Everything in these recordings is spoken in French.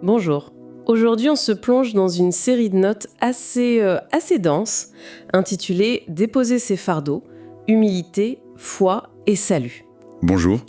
Bonjour. Aujourd'hui, on se plonge dans une série de notes assez dense, intitulée « Déposer ses fardeaux, humilité, foi et salut ». Bonjour.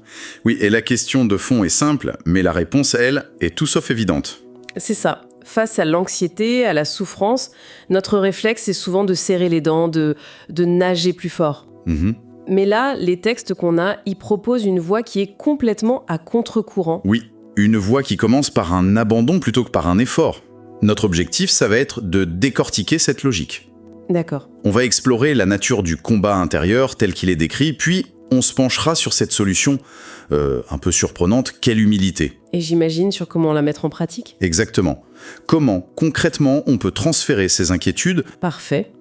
Oui, et la question de fond est simple, mais la réponse, elle, est tout sauf évidente. C'est ça. Face à l'anxiété, à la souffrance, notre réflexe est souvent de serrer les dents, de nager plus fort. Mhm. Mais là, les textes qu'on a, ils proposent une voie qui est complètement à contre-courant. Oui, une voie qui commence par un abandon plutôt que par un effort. Notre objectif, ça va être de décortiquer cette logique. D'accord. On va explorer la nature du combat intérieur tel qu'il est décrit, puis on se penchera sur cette solution un peu surprenante, quelle humilité. Et j'imagine sur comment la mettre en pratique. Exactement. Comment, concrètement, on peut transférer ces inquiétudes. Parfait.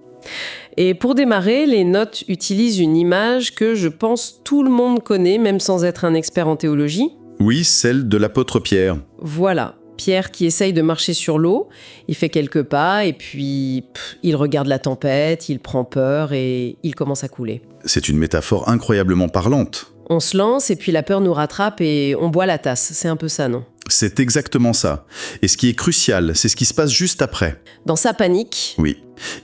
Et pour démarrer, les notes utilisent une image que je pense tout le monde connaît, même sans être un expert en théologie. Oui, celle de l'apôtre Pierre. Voilà, Pierre qui essaye de marcher sur l'eau, il fait quelques pas et puis il regarde la tempête, il prend peur et il commence à couler. C'est une métaphore incroyablement parlante. On se lance et puis la peur nous rattrape et on boit la tasse, c'est un peu ça, non ? C'est exactement ça. Et ce qui est crucial, c'est ce qui se passe juste après. Dans sa panique, Oui.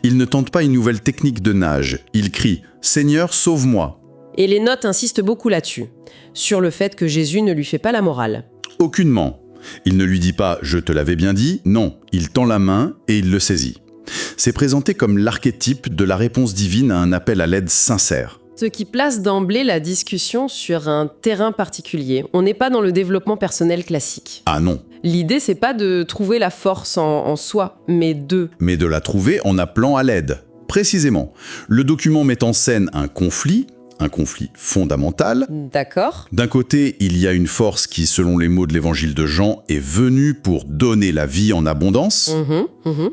Il ne tente pas une nouvelle technique de nage. Il crie « Seigneur, sauve-moi ». et les notes insistent beaucoup là-dessus, sur le fait que Jésus ne lui fait pas la morale. Aucunement. Il ne lui dit pas « Je te l'avais bien dit ». Non, il tend la main et il le saisit. C'est présenté comme l'archétype de la réponse divine à un appel à l'aide sincère. Ce qui place d'emblée la discussion sur un terrain particulier. On n'est pas dans le développement personnel classique. Ah non, L'idée, c'est pas de trouver la force en soi, mais mais de la trouver en appelant à l'aide. Précisément, le document met en scène un conflit fondamental. D'accord. D'un côté, il y a une force qui, selon les mots de l'évangile de Jean, est venue pour donner la vie en abondance.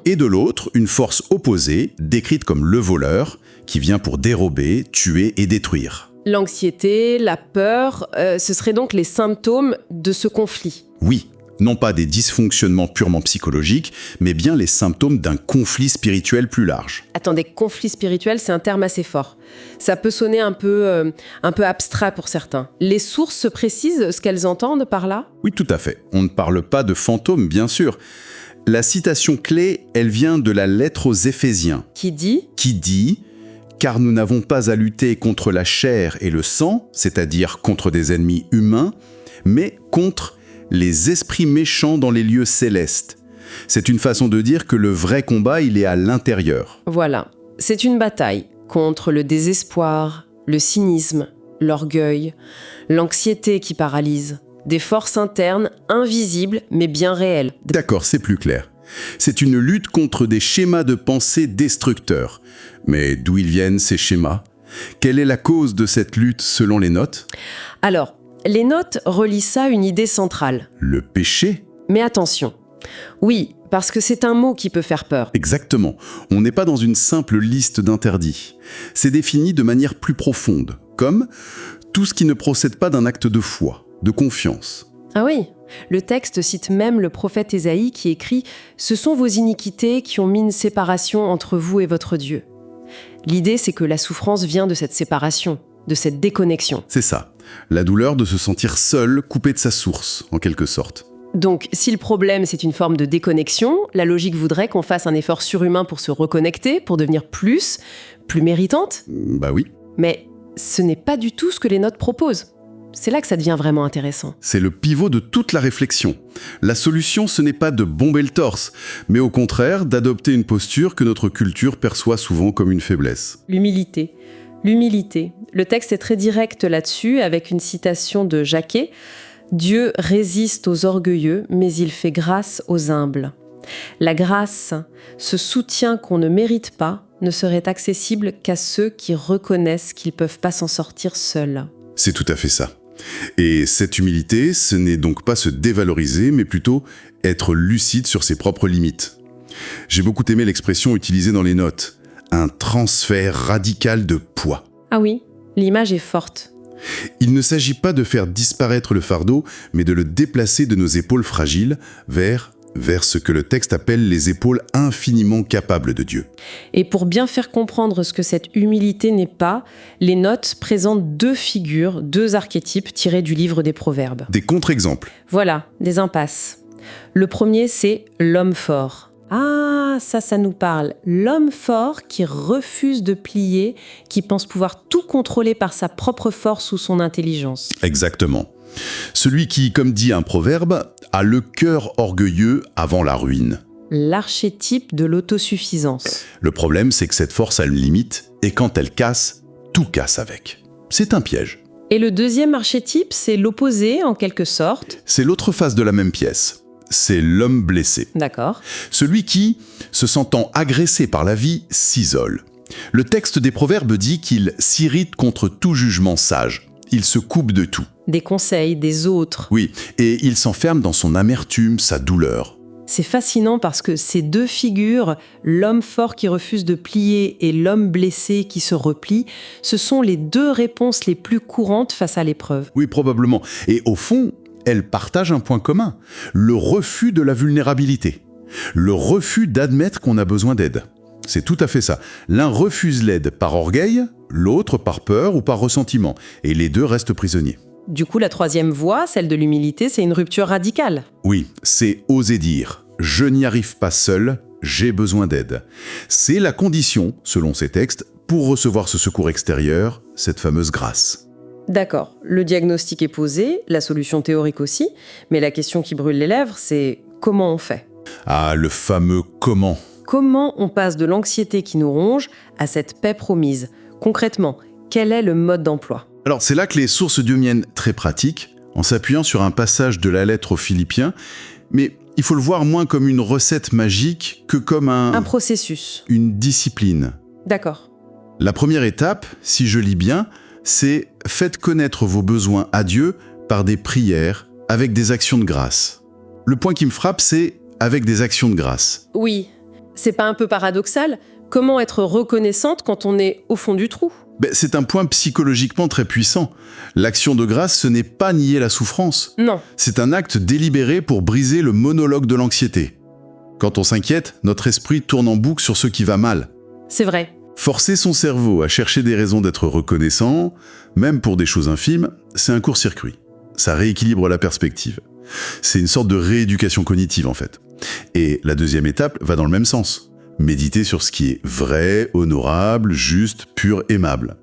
Et de l'autre, une force opposée, décrite comme le voleur, qui vient pour dérober, tuer et détruire. L'anxiété, la peur, ce seraient donc les symptômes de ce conflit. Oui, non pas des dysfonctionnements purement psychologiques, mais bien les symptômes d'un conflit spirituel plus large. Attendez, conflit spirituel, c'est un terme assez fort. Ça peut sonner un peu abstrait pour certains. Les sources précisent ce qu'elles entendent par là ? Oui, tout à fait. On ne parle pas de fantômes, bien sûr. La citation clé, elle vient de la lettre aux Éphésiens, Qui dit ? qui dit « Car nous n'avons pas à lutter contre la chair et le sang, c'est-à-dire contre des ennemis humains, mais contre les esprits méchants dans les lieux célestes. » C'est une façon de dire que le vrai combat, il est à l'intérieur. Voilà, c'est une bataille contre le désespoir, le cynisme, l'orgueil, l'anxiété qui paralyse, des forces internes invisibles mais bien réelles. D'accord, c'est plus clair. C'est une lutte contre des schémas de pensée destructeurs. Mais d'où ils viennent ces schémas ? Quelle est la cause de cette lutte selon les notes ? Alors, les notes relient ça à une idée centrale. Le péché ? Mais attention, oui, parce que c'est un mot qui peut faire peur. Exactement. On n'est pas dans une simple liste d'interdits. C'est défini de manière plus profonde, comme tout ce qui ne procède pas d'un acte de foi, de confiance. Ah oui, le texte cite même le prophète Ésaïe qui écrit « Ce sont vos iniquités qui ont mis une séparation entre vous et votre Dieu ». L'idée, c'est que la souffrance vient de cette séparation, de cette déconnexion. C'est ça. La douleur de se sentir seul, coupé de sa source, en quelque sorte. Donc, si le problème, c'est une forme de déconnexion, la logique voudrait qu'on fasse un effort surhumain pour se reconnecter, pour devenir plus méritante. Bah oui. Mais ce n'est pas du tout ce que les notes proposent. C'est là que ça devient vraiment intéressant. C'est le pivot de toute la réflexion. La solution, ce n'est pas de bomber le torse, mais au contraire d'adopter une posture que notre culture perçoit souvent comme une faiblesse. L'humilité. L'humilité. Le texte est très direct là-dessus, avec une citation de Jacquet. « Dieu résiste aux orgueilleux, mais il fait grâce aux humbles. » La grâce, ce soutien qu'on ne mérite pas, ne serait accessible qu'à ceux qui reconnaissent qu'ils ne peuvent pas s'en sortir seuls. C'est tout à fait ça. Et cette humilité, ce n'est donc pas se dévaloriser, mais plutôt être lucide sur ses propres limites. J'ai beaucoup aimé l'expression utilisée dans les notes. Un transfert radical de poids. Ah oui, l'image est forte. Il ne s'agit pas de faire disparaître le fardeau, mais de le déplacer de nos épaules fragiles vers ce que le texte appelle les épaules infiniment capables de Dieu. Et pour bien faire comprendre ce que cette humilité n'est pas, les notes présentent deux figures, deux archétypes tirés du livre des Proverbes. Des contre-exemples. Voilà, des impasses. Le premier, c'est l'homme fort. Ah, ça nous parle. L'homme fort qui refuse de plier, qui pense pouvoir tout contrôler par sa propre force ou son intelligence. Exactement. Celui qui, comme dit un proverbe, a le cœur orgueilleux avant la ruine. L'archétype de l'autosuffisance. Le problème, c'est que cette force a une limite, et quand elle casse, tout casse avec. C'est un piège. Et le deuxième archétype, c'est l'opposé en quelque sorte. C'est l'autre face de la même pièce. C'est l'homme blessé. D'accord. Celui qui, se sentant agressé par la vie, s'isole. Le texte des Proverbes dit qu'il s'irrite contre tout jugement sage. Il se coupe de tout. Des conseils, des autres. Oui, et il s'enferme dans son amertume, sa douleur. C'est fascinant parce que ces deux figures, l'homme fort qui refuse de plier et l'homme blessé qui se replie, ce sont les deux réponses les plus courantes face à l'épreuve. Oui, probablement. Et au fond, elles partagent un point commun. Le refus de la vulnérabilité. Le refus d'admettre qu'on a besoin d'aide. C'est tout à fait ça. L'un refuse l'aide par orgueil, l'autre par peur ou par ressentiment. Et les deux restent prisonniers. Du coup, la troisième voie, celle de l'humilité, c'est une rupture radicale. Oui, c'est oser dire « je n'y arrive pas seul, j'ai besoin d'aide ». C'est la condition, selon ces textes, pour recevoir ce secours extérieur, cette fameuse grâce. D'accord, le diagnostic est posé, la solution théorique aussi, mais la question qui brûle les lèvres, c'est comment on fait ? Ah, le fameux « comment ». Comment on passe de l'anxiété qui nous ronge à cette paix promise ? Concrètement, quel est le mode d'emploi ? Alors c'est là que les sources deviennent très pratiques, en s'appuyant sur un passage de la lettre aux Philippiens, mais il faut le voir moins comme une recette magique que comme Un processus. une discipline. D'accord. La première étape, si je lis bien, c'est « faites connaître vos besoins à Dieu par des prières, avec des actions de grâce ». Le point qui me frappe, c'est « avec des actions de grâce ». Oui, c'est pas un peu paradoxal ? Comment être reconnaissante quand on est au fond du trou ? C'est un point psychologiquement très puissant. L'action de grâce, ce n'est pas nier la souffrance. Non. C'est un acte délibéré pour briser le monologue de l'anxiété. Quand on s'inquiète, notre esprit tourne en boucle sur ce qui va mal. C'est vrai. Forcer son cerveau à chercher des raisons d'être reconnaissant, même pour des choses infimes, c'est un court-circuit. Ça rééquilibre la perspective. C'est une sorte de rééducation cognitive en fait. Et la deuxième étape va dans le même sens. Méditer sur ce qui est vrai, honorable, juste, pur, aimable.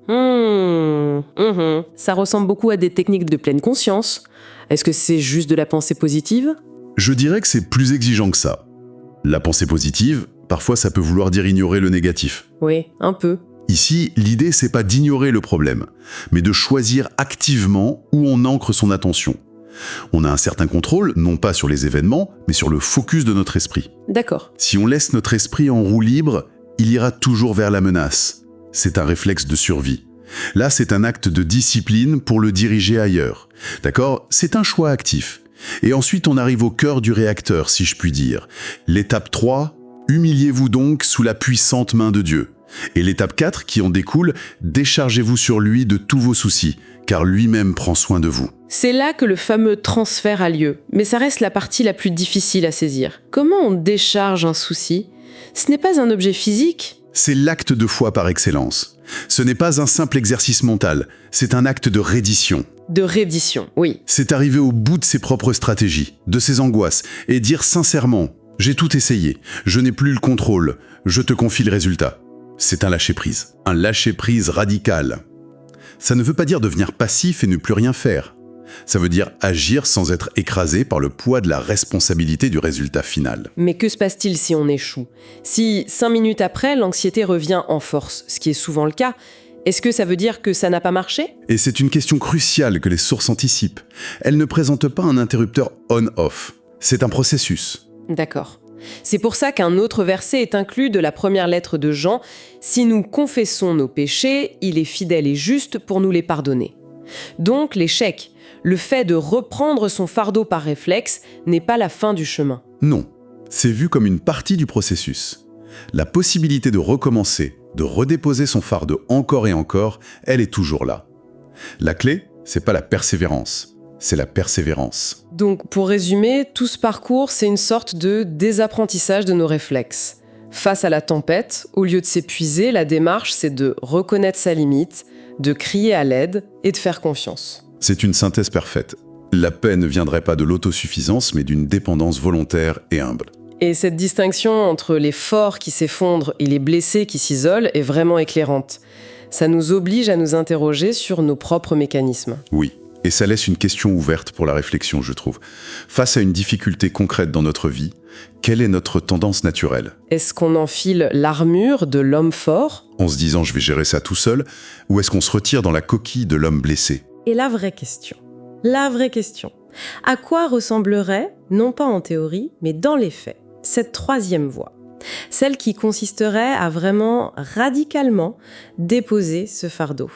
Ça ressemble beaucoup à des techniques de pleine conscience. Est-ce que c'est juste de la pensée positive ? Je dirais que c'est plus exigeant que ça. La pensée positive, parfois ça peut vouloir dire ignorer le négatif. Oui, un peu. Ici, l'idée c'est pas d'ignorer le problème, mais de choisir activement où on ancre son attention. On a un certain contrôle, non pas sur les événements, mais sur le focus de notre esprit. D'accord. Si on laisse notre esprit en roue libre, il ira toujours vers la menace. C'est un réflexe de survie. Là, c'est un acte de discipline pour le diriger ailleurs. D'accord ? C'est un choix actif. Et ensuite, on arrive au cœur du réacteur, si je puis dire. L'étape 3, humiliez-vous donc sous la puissante main de Dieu. Et l'étape 4, qui en découle, déchargez-vous sur lui de tous vos soucis, car lui-même prend soin de vous. C'est là que le fameux transfert a lieu, mais ça reste la partie la plus difficile à saisir. Comment on décharge un souci ? Ce n'est pas un objet physique ? C'est l'acte de foi par excellence. Ce n'est pas un simple exercice mental, c'est un acte de reddition. De reddition, oui. C'est arriver au bout de ses propres stratégies, de ses angoisses, et dire sincèrement « J'ai tout essayé, je n'ai plus le contrôle, je te confie le résultat ». C'est un lâcher-prise. Un lâcher-prise radical. Ça ne veut pas dire devenir passif et ne plus rien faire. Ça veut dire agir sans être écrasé par le poids de la responsabilité du résultat final. Mais que se passe-t-il si on échoue ? Si 5 minutes après, l'anxiété revient en force, ce qui est souvent le cas, est-ce que ça veut dire que ça n'a pas marché ? Et c'est une question cruciale que les sources anticipent. Elles ne présentent pas un interrupteur on-off. C'est un processus. D'accord. C'est pour ça qu'un autre verset est inclus de la première lettre de Jean. « Si nous confessons nos péchés, il est fidèle et juste pour nous les pardonner. » Donc l'échec, le fait de reprendre son fardeau par réflexe, n'est pas la fin du chemin. Non, c'est vu comme une partie du processus. La possibilité de recommencer, de redéposer son fardeau encore et encore, elle est toujours là. La clé, c'est pas la persévérance, c'est la persévérance. Donc, pour résumer, tout ce parcours, c'est une sorte de désapprentissage de nos réflexes. Face à la tempête, au lieu de s'épuiser, la démarche, c'est de reconnaître sa limite, de crier à l'aide et de faire confiance. C'est une synthèse parfaite. La paix ne viendrait pas de l'autosuffisance, mais d'une dépendance volontaire et humble. Et cette distinction entre les forts qui s'effondrent et les blessés qui s'isolent est vraiment éclairante. Ça nous oblige à nous interroger sur nos propres mécanismes. Oui, et ça laisse une question ouverte pour la réflexion, je trouve. Face à une difficulté concrète dans notre vie, quelle est notre tendance naturelle ? Est-ce qu'on enfile l'armure de l'homme fort ? En se disant « je vais gérer ça tout seul » ou est-ce qu'on se retire dans la coquille de l'homme blessé ? Et la vraie question, à quoi ressemblerait, non pas en théorie, mais dans les faits, cette troisième voie ? Celle qui consisterait à vraiment radicalement déposer ce fardeau.